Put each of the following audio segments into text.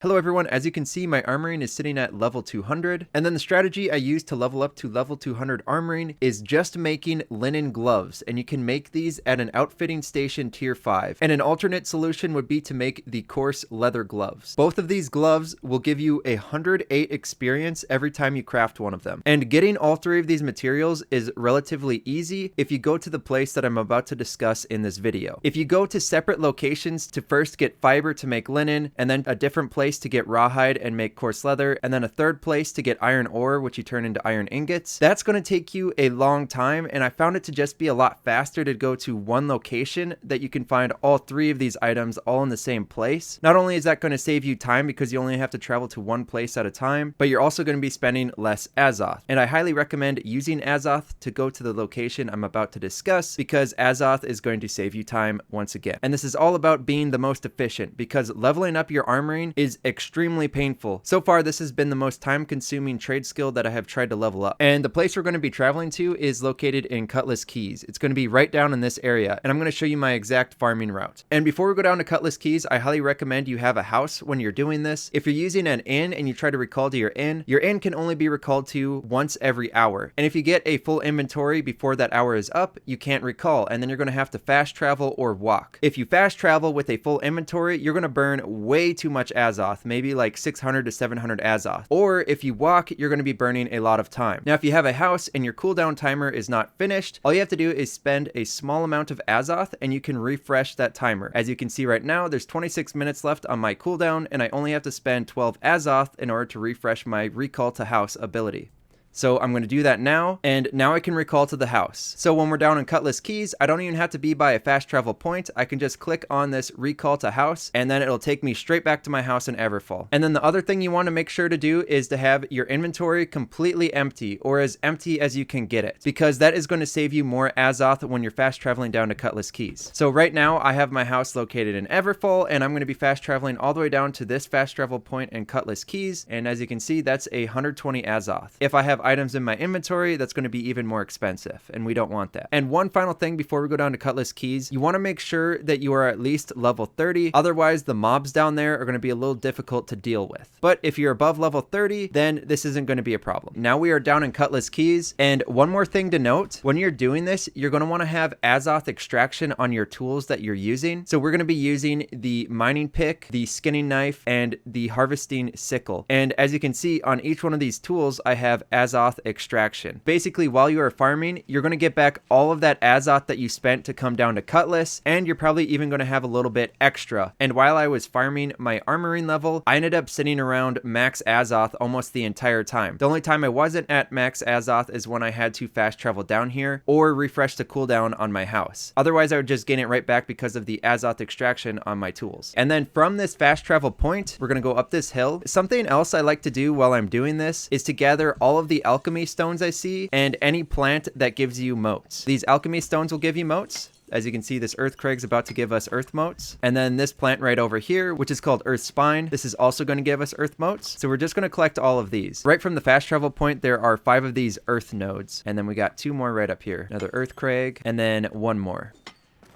Hello everyone, as you can see my armoring is sitting at level 200, and then the strategy I use to level up to level 200 armoring is just making linen gloves, and you can make these at an outfitting station tier 5, and an alternate solution would be to make the coarse leather gloves. Both of these gloves will give you 108 experience every time you craft one of them, and getting all three of these materials is relatively easy if you go to the place that I'm about to discuss in this video. If you go to separate locations to first get fiber to make linen, and then a different place to get rawhide and make coarse leather, and then a third place to get iron ore, which you turn into iron ingots. That's going to take you a long time, and I found it to just be a lot faster to go to one location that you can find all three of these items all in the same place. Not only is that going to save you time because you only have to travel to one place at a time, but you're also going to be spending less Azoth. And I highly recommend using Azoth to go to the location I'm about to discuss, because Azoth is going to save you time once again. And this is all about being the most efficient, because leveling up your armoring is extremely painful. So far, this has been the most time-consuming trade skill that I have tried to level up. And the place we're going to be traveling to is located in Cutlass Keys. It's going to be right down in this area, and I'm going to show you my exact farming route. And before we go down to Cutlass Keys, I highly recommend you have a house when you're doing this. If you're using an inn and you try to recall to your inn can only be recalled to once every hour. And if you get a full inventory before that hour is up, you can't recall, and then you're going to have to fast travel or walk. If you fast travel with a full inventory, you're going to burn way too much Azoth, maybe like 600 to 700 Azoth. Or if you walk, you're going to be burning a lot of time. Now, if you have a house and your cooldown timer is not finished, all you have to do is spend a small amount of Azoth and you can refresh that timer. As you can see right now, there's 26 minutes left on my cooldown, and I only have to spend 12 Azoth in order to refresh my recall to house ability. So I'm going to do that now, and now I can recall to the house. So when we're down in Cutlass Keys, I don't even have to be by a fast travel point. I can just click on this recall to house, and then it'll take me straight back to my house in Everfall. And then the other thing you want to make sure to do is to have your inventory completely empty, or as empty as you can get it, because that is going to save you more Azoth when you're fast traveling down to Cutlass Keys. So right now I have my house located in Everfall, and I'm going to be fast traveling all the way down to this fast travel point in Cutlass Keys, and as you can see, that's 120 Azoth. If I have items in my inventory, that's going to be even more expensive, and we don't want that. And one final thing before we go down to Cutlass Keys, you want to make sure that you are at least level 30, otherwise the mobs down there are going to be a little difficult to deal with. But if you're above level 30, then this isn't going to be a problem. Now we are down in Cutlass Keys, and one more thing to note, when you're doing this, you're going to want to have Azoth extraction on your tools that you're using. So we're going to be using the mining pick, the skinning knife, and the harvesting sickle. And as you can see on each one of these tools, I have Azoth extraction. Basically, while you are farming, you're going to get back all of that Azoth that you spent to come down to Cutlass, and you're probably even going to have a little bit extra. And while I was farming my armoring level, I ended up sitting around max Azoth almost the entire time. The only time I wasn't at max Azoth is when I had to fast travel down here or refresh the cooldown on my house. Otherwise, I would just gain it right back because of the Azoth extraction on my tools. And then from this fast travel point, we're going to go up this hill. Something else I like to do while I'm doing this is to gather all of the alchemy stones I see and any plant that gives you motes. These alchemy stones will give you motes. As you can see, this earth crag's about to give us earth motes. And then this plant right over here, which is called earth spine, this is also going to give us earth motes. So we're just going to collect all of these. Right from the fast travel point, there are 5 of these earth nodes. And then we got 2 more right up here. Another earth crag, and then 1 more.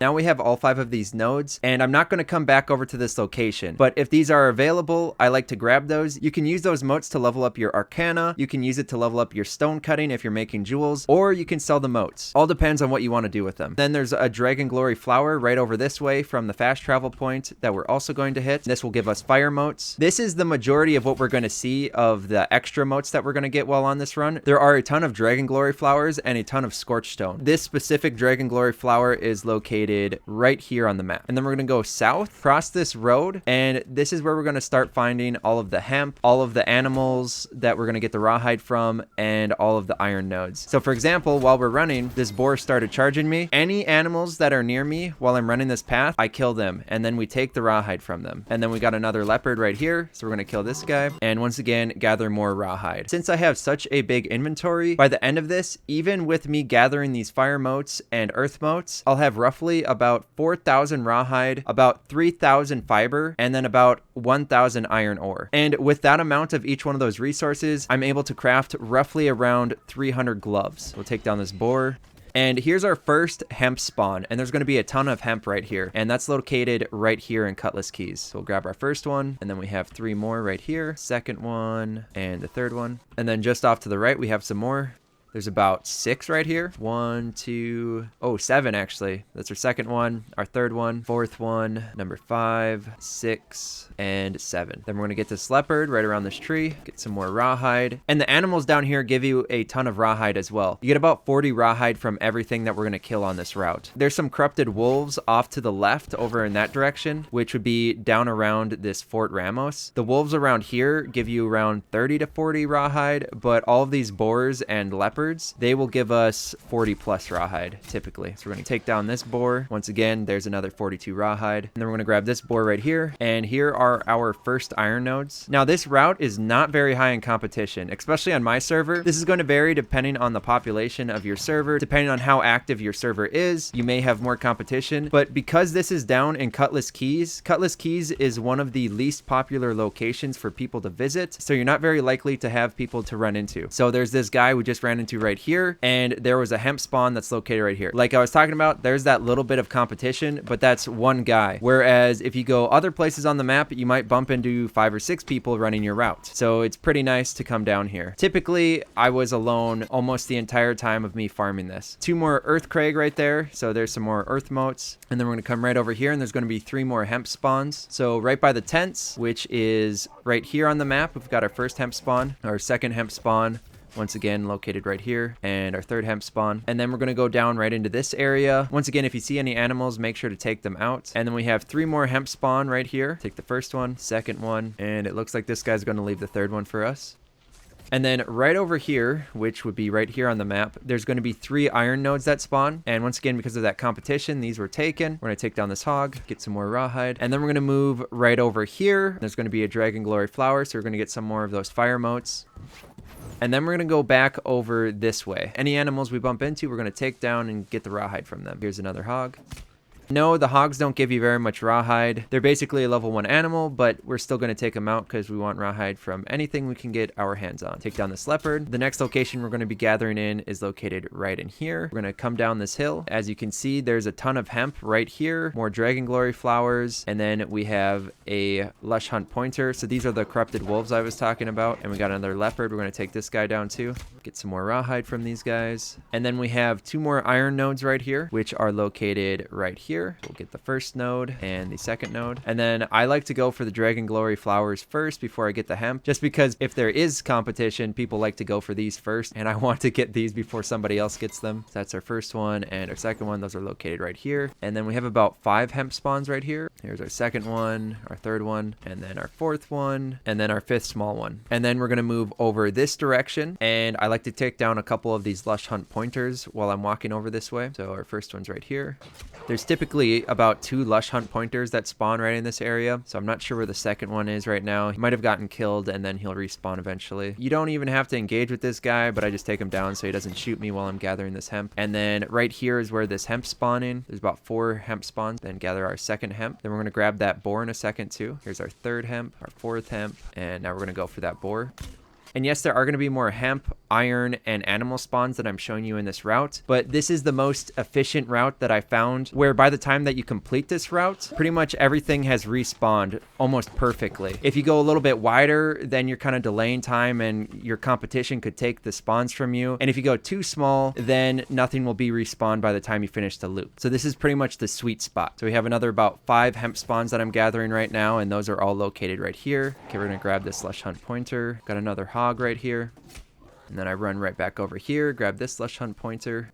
Now we have all 5 of these nodes, and I'm not going to come back over to this location, but if these are available, I like to grab those. You can use those motes to level up your arcana, you can use it to level up your stone cutting if you're making jewels, or you can sell the motes. All depends on what you want to do with them. Then there's a dragon glory flower right over this way from the fast travel point that we're also going to hit. This will give us fire motes. This is the majority of what we're going to see of the extra motes that we're going to get while on this run. There are a ton of dragon glory flowers and a ton of scorch stone. This specific dragon glory flower is located right here on the map. And then we're going to go south, cross this road, and this is where we're going to start finding all of the hemp, all of the animals that we're going to get the rawhide from, and all of the iron nodes. So for example, while we're running, this boar started charging me. Any animals that are near me while I'm running this path, I kill them, and then we take the rawhide from them. And then we got another leopard right here, so we're going to kill this guy, and once again, gather more rawhide. Since I have such a big inventory, by the end of this, even with me gathering these fire motes and earth motes, I'll have roughly about 4,000 rawhide, about 3,000 fiber, and then about 1,000 iron ore. And with that amount of each one of those resources, I'm able to craft roughly around 300 gloves. We'll take down this boar. And here's our first hemp spawn, and there's going to be a ton of hemp right here, and that's located right here in Cutlass Keys. So we'll grab our first one, and then we have 3 more right here, second one, and the third one. And then just off to the right, we have some more. There's about 6 right here. 1, 2, 7 actually. That's our second one, our third one, fourth one, number 5, 6, and 7. Then we're gonna get this leopard right around this tree, get some more rawhide. And the animals down here give you a ton of rawhide as well. You get about 40 rawhide from everything that we're gonna kill on this route. There's some corrupted wolves off to the left over in that direction, which would be down around this Fort Ramos. The wolves around here give you around 30 to 40 rawhide, but all of these boars and leopards, they will give us 40 plus rawhide typically. So we're going to take down this boar. Once again, there's another 42 rawhide. And then we're going to grab this boar right here. And here are our first iron nodes. Now this route is not very high in competition, especially on my server. This is going to vary depending on the population of your server. Depending on how active your server is, you may have more competition. But because this is down in Cutlass Keys is one of the least popular locations for people to visit. So you're not very likely to have people to run into. So there's this guy we just ran into right here, and there was a hemp spawn that's located right here. Like I was talking about, there's that little bit of competition, but that's one guy. Whereas if you go other places on the map, you might bump into 5 or 6 people running your route. So it's pretty nice to come down here. Typically, I was alone almost the entire time of me farming this. 2 more earth crag right there, so there's some more earth motes. And then we're gonna come right over here, and there's gonna be 3 more hemp spawns. So right by the tents, which is right here on the map, we've got our first hemp spawn, our second hemp spawn, once again located right here, and our third hemp spawn. And then we're going to go down right into this area. Once again, if you see any animals, make sure to take them out. And then we have 3 more hemp spawn right here. Take the first one, second one, and it looks like this guy's going to leave the third one for us. And then right over here, which would be right here on the map, there's going to be 3 iron nodes that spawn. And once again, because of that competition, these were taken. We're going to take down this hog, get some more rawhide. And then we're going to move right over here. There's going to be a dragon glory flower, so we're going to get some more of those fire motes. And then we're going to go back over this way. Any animals we bump into, we're going to take down and get the rawhide from them. Here's another hog. No, the hogs don't give you very much rawhide. They're basically a level 1 animal, but we're still going to take them out because we want rawhide from anything we can get our hands on. Take down this leopard. The next location we're going to be gathering in is located right in here. We're going to come down this hill. As you can see, there's a ton of hemp right here, more dragon glory flowers, and then we have a lush hunt pointer. So these are the corrupted wolves I was talking about, and we got another leopard. We're going to take this guy down too. Get some more rawhide from these guys. And then we have 2 more iron nodes right here, which are located right here. We'll get the first node and the second node. And then I like to go for the dragon glory flowers first before I get the hemp, just because if there is competition, people like to go for these first, and I want to get these before somebody else gets them. So that's our first one and our second one. Those are located right here. And then we have about 5 hemp spawns right here. Here's our second one, our third one, and then our fourth one, and then our 5th small one. And then we're going to move over this direction, and I like to take down a couple of these lush hunt pointers while I'm walking over this way. So our first one's right here. There's typically about 2 lush hunt pointers that spawn right in this area, so I'm not sure where the second one is right now. He might have gotten killed and then he'll respawn eventually. You don't even have to engage with this guy, but I just take him down so he doesn't shoot me while I'm gathering this hemp. And then right here is where this hemp spawn in. There's about 4 hemp spawns. Then gather our second hemp. Then we're going to grab that boar in a second too. Here's our third hemp, our 4th hemp, and now we're going to go for that boar. And yes, there are going to be more hemp, iron, and animal spawns that I'm showing you in this route, but this is the most efficient route that I found, where by the time that you complete this route, pretty much everything has respawned almost perfectly. If you go a little bit wider, then you're kind of delaying time and your competition could take the spawns from you. And if you go too small, then nothing will be respawned by the time you finish the loop. So this is pretty much the sweet spot. So we have another about 5 hemp spawns that I'm gathering right now, and those are all located right here. Okay, we're going to grab this lush hunt pointer. Got another hog right here, and then I run right back over here, grab this lush hunt pointer,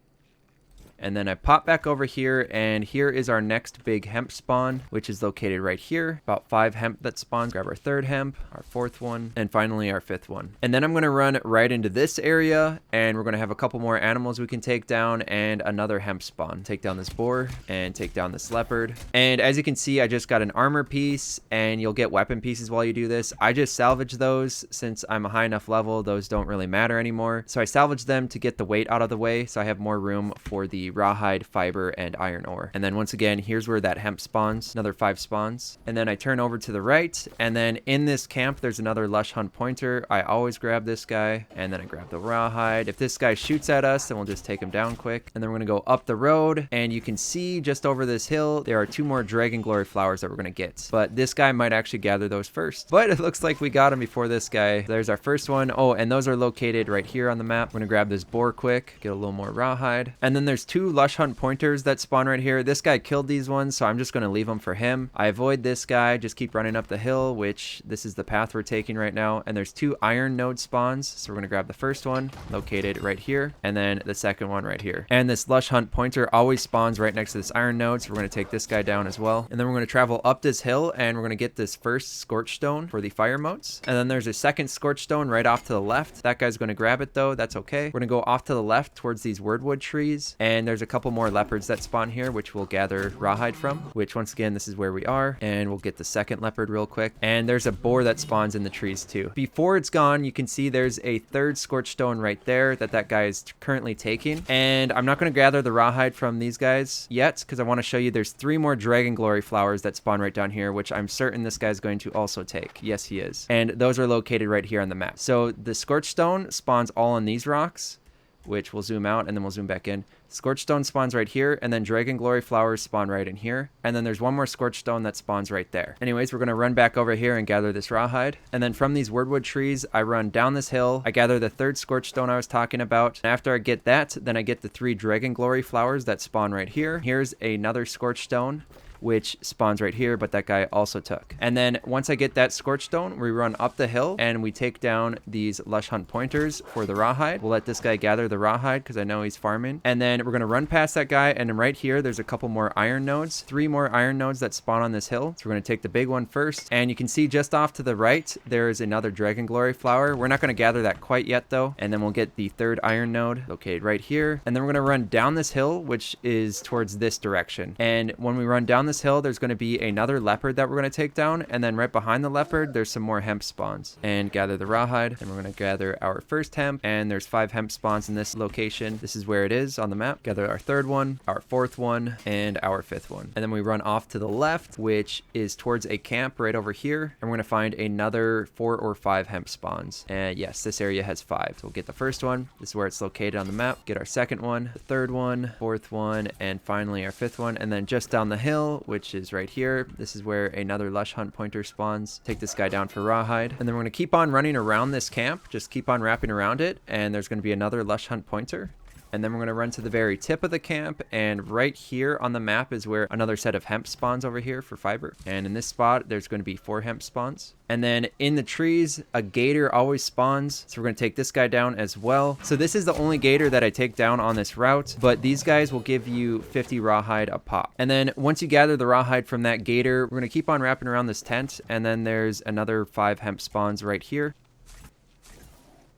and then I pop back over here, and here is our next big hemp spawn, which is located right here. About 5 hemp that spawn. Grab our 3rd hemp, our 4th one, and finally our 5th one. And then I'm going to run right into this area, and we're going to have a couple more animals we can take down and another hemp spawn. Take down this boar and take down this leopard. And as you can see, I just got an armor piece, and you'll get weapon pieces while you do this. I just salvage those since I'm a high enough level. Those don't really matter anymore. So I salvage them to get the weight out of the way, so I have more room for the the rawhide, fiber, and iron ore. And then once again, here's where that hemp spawns, another 5 spawns. And then I turn over to the right, and then in this camp, there's another lush hunt pointer. I always grab this guy, and then I grab the rawhide. If this guy shoots at us, then we'll just take him down quick. And then we're gonna go up the road, and you can see just over this hill, there are 2 more dragon glory flowers that we're gonna get. But this guy might actually gather those first. But it looks like we got him before this guy. There's our first one. Oh, and those are located right here on the map. We're gonna grab this boar quick, get a little more rawhide. And then there's 2 lush hunt pointers that spawn right here. This guy killed these ones, so I'm just gonna leave them for him. I avoid this guy, just keep running up the hill, which this is the path we're taking right now. And there's 2 iron node spawns. So we're gonna grab the first one, located right here, and then the second one right here. And this lush hunt pointer always spawns right next to this iron node, so we're gonna take this guy down as well. And then we're gonna travel up this hill, and we're gonna get this first scorch stone for the fire motes. And then there's a second scorch stone right off to the left. That guy's gonna grab it though, that's okay. We're gonna go off to the left towards these wordwood trees, and there's a couple more leopards that spawn here, which we'll gather rawhide from, which once again, this is where we are. And we'll get the second leopard real quick. And there's a boar that spawns in the trees too. Before it's gone, you can see there's a third scorch stone right there that guy is currently taking. And I'm not gonna gather the rawhide from these guys yet, because I wanna show you there's 3 more dragon glory flowers that spawn right down here, which I'm certain this guy's going to also take. Yes, he is. And those are located right here on the map. So the scorch stone spawns all on these rocks, which we'll zoom out and then we'll zoom back in. Scorch stone spawns right here, and then dragon glory flowers spawn right in here. And then there's one more scorch stone that spawns right there. Anyways, we're gonna run back over here and gather this rawhide. And then from these wordwood trees, I run down this hill. I gather the third scorch stone I was talking about. And after I get that, then I get the 3 dragon glory flowers that spawn right here. Here's another scorch stone, which spawns right here, but that guy also took. And then once I get that scorch stone, we run up the hill and we take down these lush hunt pointers for the rawhide. We'll let this guy gather the rawhide because I know he's farming. And then we're gonna run past that guy, and then right here, there's a couple more iron nodes, 3 more iron nodes that spawn on this hill. So we're gonna take the big one first. And you can see just off to the right, there's another dragon glory flower. We're not gonna gather that quite yet though. And then we'll get the 3rd iron node located right here. And then we're gonna run down this hill, which is towards this direction. And when we run down this hill, there's going to be another leopard that we're going to take down, and then right behind the leopard there's some more hemp spawns. And gather the rawhide, and we're going to gather our first hemp, and there's 5 hemp spawns in this location. This is where it is on the map. Gather our 3rd one, our 4th one, and our 5th one. And then we run off to the left, which is towards a camp right over here, and we're going to find another 4 or 5 hemp spawns. And yes, this area has 5. So we'll get the first one. This is where it's located on the map. Get our 2nd one, the 3rd one, 4th one, and finally our 5th one. And then just down the hill, which is right here, this is where another lush hunt pointer spawns. Take this guy down for rawhide, and then we're going to keep on running around this camp, just keep on wrapping around it, and there's going to be another lush hunt pointer. And then we're going to run to the very tip of the camp, and right here on the map is where another set of hemp spawns over here for fiber. And in this spot, there's going to be 4 hemp spawns. And then in the trees, a gator always spawns. So we're going to take this guy down as well. So this is the only gator that I take down on this route, but these guys will give you 50 rawhide a pop. And then once you gather the rawhide from that gator, we're going to keep on wrapping around this tent. And then there's another 5 hemp spawns right here.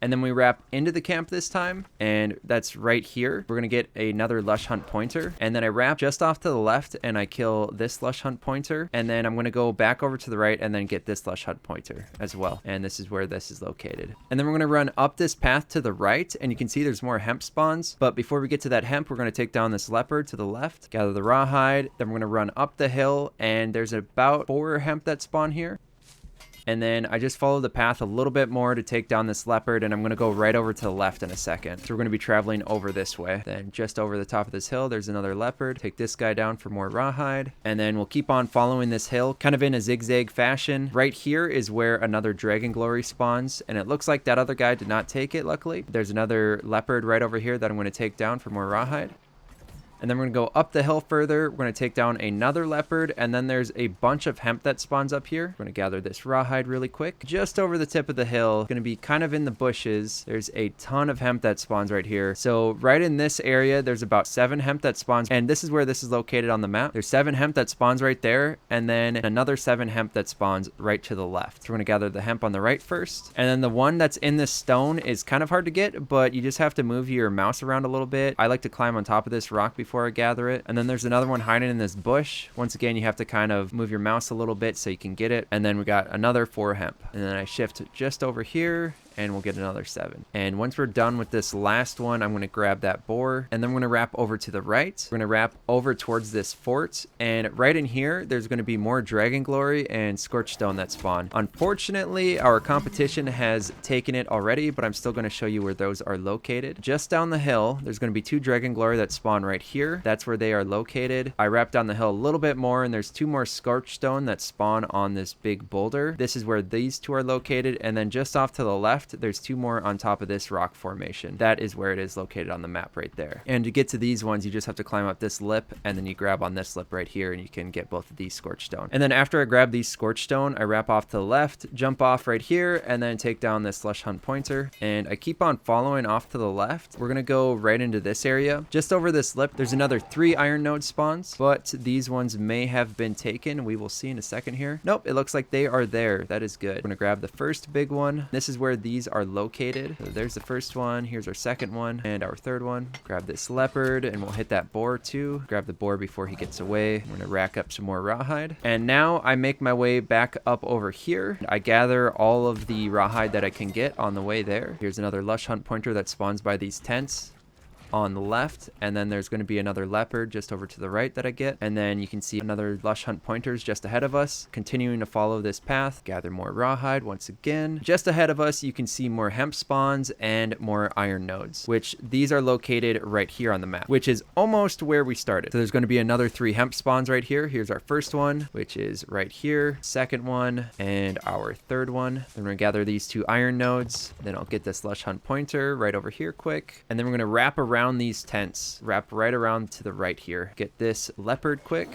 And then we wrap into the camp this time, and that's right here. We're gonna get another lush hunt pointer, and then I wrap just off to the left and I kill this lush hunt pointer, and then I'm gonna go back over to the right and then get this lush hunt pointer as well. And this is where this is located. And then we're gonna run up this path to the right, and you can see there's more hemp spawns. But before we get to that hemp, we're gonna take down this leopard to the left, gather the rawhide, then we're gonna run up the hill, and there's about 4 hemp that spawn here. And then I just follow the path a little bit more to take down this leopard, and I'm going to go right over to the left in a second. So we're going to be traveling over this way. Then just over the top of this hill, there's another leopard. Take this guy down for more rawhide. And then we'll keep on following this hill, kind of in a zigzag fashion. Right here is where another dragon glory spawns, and it looks like that other guy did not take it, luckily. There's another leopard right over here that I'm going to take down for more rawhide. And then we're going to go up the hill further. We're going to take down another leopard. And then there's a bunch of hemp that spawns up here. We're going to gather this rawhide really quick. Just over the tip of the hill. Going to be kind of in the bushes. There's a ton of hemp that spawns right here. So right in this area, there's about 7 hemp that spawns. And this is where this is located on the map. There's 7 hemp that spawns right there. And then another 7 hemp that spawns right to the left. So we're going to gather the hemp on the right first. And then the one that's in this stone is kind of hard to get, but you just have to move your mouse around a little bit. I like to climb on top of this rock before I gather it. And then there's another one hiding in this bush. Once again, you have to kind of move your mouse a little bit so you can get it. And then we got another 4 hemp. And then I shift just over here, and we'll get another 7. And once we're done with this last one, I'm going to grab that boar, and then we're going to wrap over to the right. We're going to wrap over towards this fort, and right in here, there's going to be more Dragon Glory and Scorched Stone that spawn. Unfortunately, our competition has taken it already, but I'm still going to show you where those are located. Just down the hill, there's going to be 2 Dragon Glory that spawn right here. That's where they are located. I wrapped down the hill a little bit more, and there's 2 more Scorched Stone that spawn on this big boulder. This is where these 2 are located, and then just off to the left, there's 2 more on top of this rock formation. That is where it is located on the map right there. And to get to these ones, you just have to climb up this lip, and then you grab on this lip right here, and you can get both of these Scorched Stone. And then after I grab these Scorched Stone, I wrap off to the left, jump off right here, and then take down this Slush Hunt pointer. And I keep on following off to the left. We're gonna go right into this area. Just over this lip, there's another 3 iron node spawns, but these ones may have been taken. We will see in a second here. Nope, it looks like they are there. That is good. We're gonna grab the first big one. This is where these are located. So there's the first one. Here's our second one and our third one. Grab this leopard, and we'll hit that boar too. Grab the boar before he gets away. We're gonna rack up some more rawhide. And now I make my way back up over here. I gather all of the rawhide that I can get on the way there. Here's another lush hunt pointer that spawns by these tents on the left, and then there's going to be another leopard just over to the right that I get, and then you can see another lush hunt pointers just ahead of us. Continuing to follow this path, gather more rawhide once again. Just ahead of us, you can see more hemp spawns and more iron nodes, which these are located right here on the map, which is almost where we started. So there's going to be another 3 hemp spawns right here. Here's our first one, which is right here, second one, and our third one. Then we're going to gather these 2 iron nodes. Then I'll get this lush hunt pointer right over here quick, and then we're going to wrap around these tents, wrap right around to the right here. Get this leopard quick.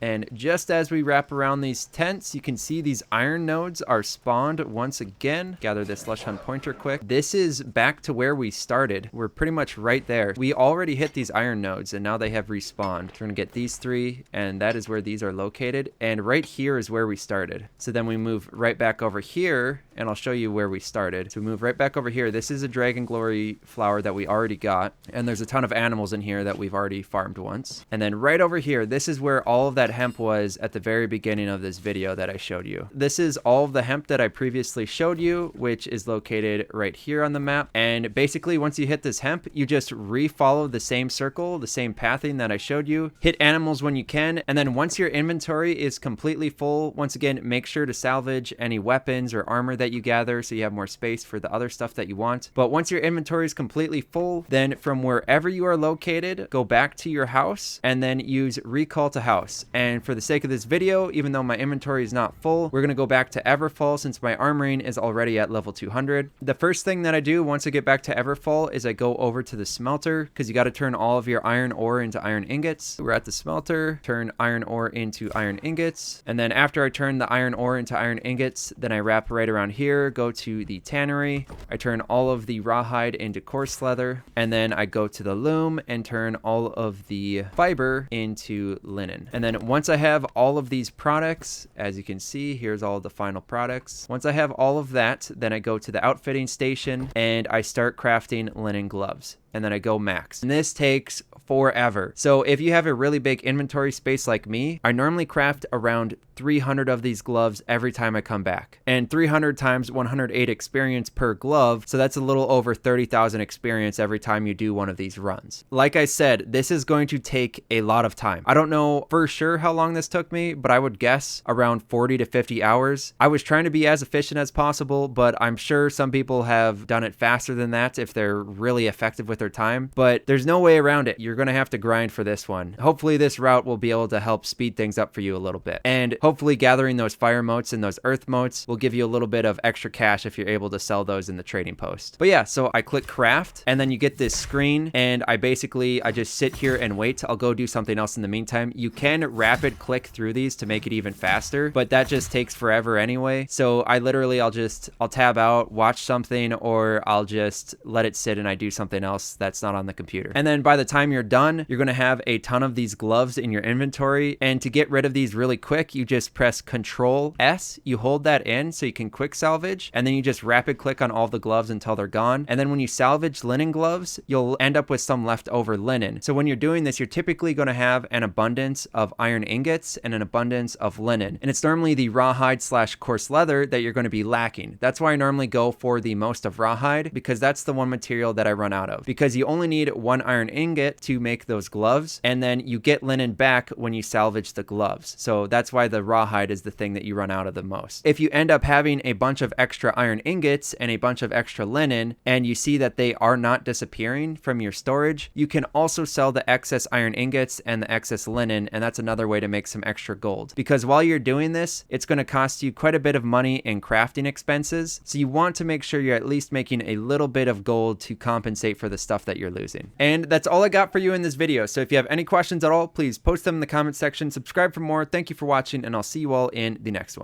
And just as we wrap around these tents, you can see these iron nodes are spawned once again. Gather this lush hunt pointer quick. This is back to where we started. We're pretty much right there. We already hit these iron nodes, and now they have respawned. We're gonna get these 3, and that is where these are located. And right here is where we started. So then we move right back over here, and I'll show you where we started. So we move right back over here. This is a Dragon Glory flower that we already got, and there's a ton of animals in here that we've already farmed once. And then right over here, this is where all of that hemp was at the very beginning of this video that I showed you. This is all of the hemp that I previously showed you, which is located right here on the map. And basically, once you hit this hemp, you just re-follow the same circle, the same pathing that I showed you. Hit animals when you can, and then once your inventory is completely full, once again, make sure to salvage any weapons or armor that you gather so you have more space for the other stuff that you want. But once your inventory is completely full, then from wherever you are located, go back to your house and then use recall to house. And for the sake of this video, even though my inventory is not full, we're going to go back to Everfall since my armoring is already at level 200. The first thing that I do once I get back to Everfall is I go over to the smelter, because you got to turn all of your iron ore into iron ingots. We're at the smelter, turn iron ore into iron ingots, and then after I turn the iron ore into iron ingots, then I wrap right around here, go to the tannery, I turn all of the rawhide into coarse leather, and then I go to the loom and turn all of the fiber into linen. And then once I have all of these products, as you can see, here's all the final products. Once I have all of that, then I go to the outfitting station and I start crafting linen gloves. And then I go max. And this takes forever. So if you have a really big inventory space like me, I normally craft around 300 of these gloves every time I come back. And 300 times 108 experience per glove, so that's a little over 30,000 experience every time you do one of these runs. Like I said, this is going to take a lot of time. I don't know for sure how long this took me, but I would guess around 40 to 50 hours. I was trying to be as efficient as possible, but I'm sure some people have done it faster than that if they're really effective with their time. But there's no way around it. You're going to have to grind for this one. Hopefully this route will be able to help speed things up for you a little bit. And hopefully gathering those fire motes and those earth motes will give you a little bit of extra cash if you're able to sell those in the trading post. But yeah, so I click craft and then you get this screen and I just sit here and wait. I'll go do something else in the meantime. You can rapid click through these to make it even faster, but that just takes forever anyway. So I'll tab out, watch something, or I'll just let it sit and I do something else else that's not on the computer. And then by the time you're done, you're going to have a ton of these gloves in your inventory. And to get rid of these really quick, you just press Control S, you hold that in so you can quick salvage, and then you just rapid click on all the gloves until they're gone. And then when you salvage linen gloves, you'll end up with some leftover linen. So when you're doing this, you're typically going to have an abundance of iron ingots and an abundance of linen. And it's normally the rawhide / coarse leather that you're going to be lacking. That's why I normally go for the most of rawhide, because that's the one material that I run out of, because you only need 1 iron ingot to make those gloves, and then you get linen back when you salvage the gloves. So that's why the rawhide is the thing that you run out of the most. If you end up having a bunch of extra iron ingots and a bunch of extra linen, and you see that they are not disappearing from your storage, you can also sell the excess iron ingots and the excess linen, and that's another way to make some extra gold. Because while you're doing this, it's going to cost you quite a bit of money in crafting expenses, so you want to make sure you're at least making a little bit of gold to compensate for the stuff that you're losing. And that's all I got for you in this video. So if you have any questions at all, please post them in the comment section, subscribe for more. Thank you for watching, and I'll see you all in the next one.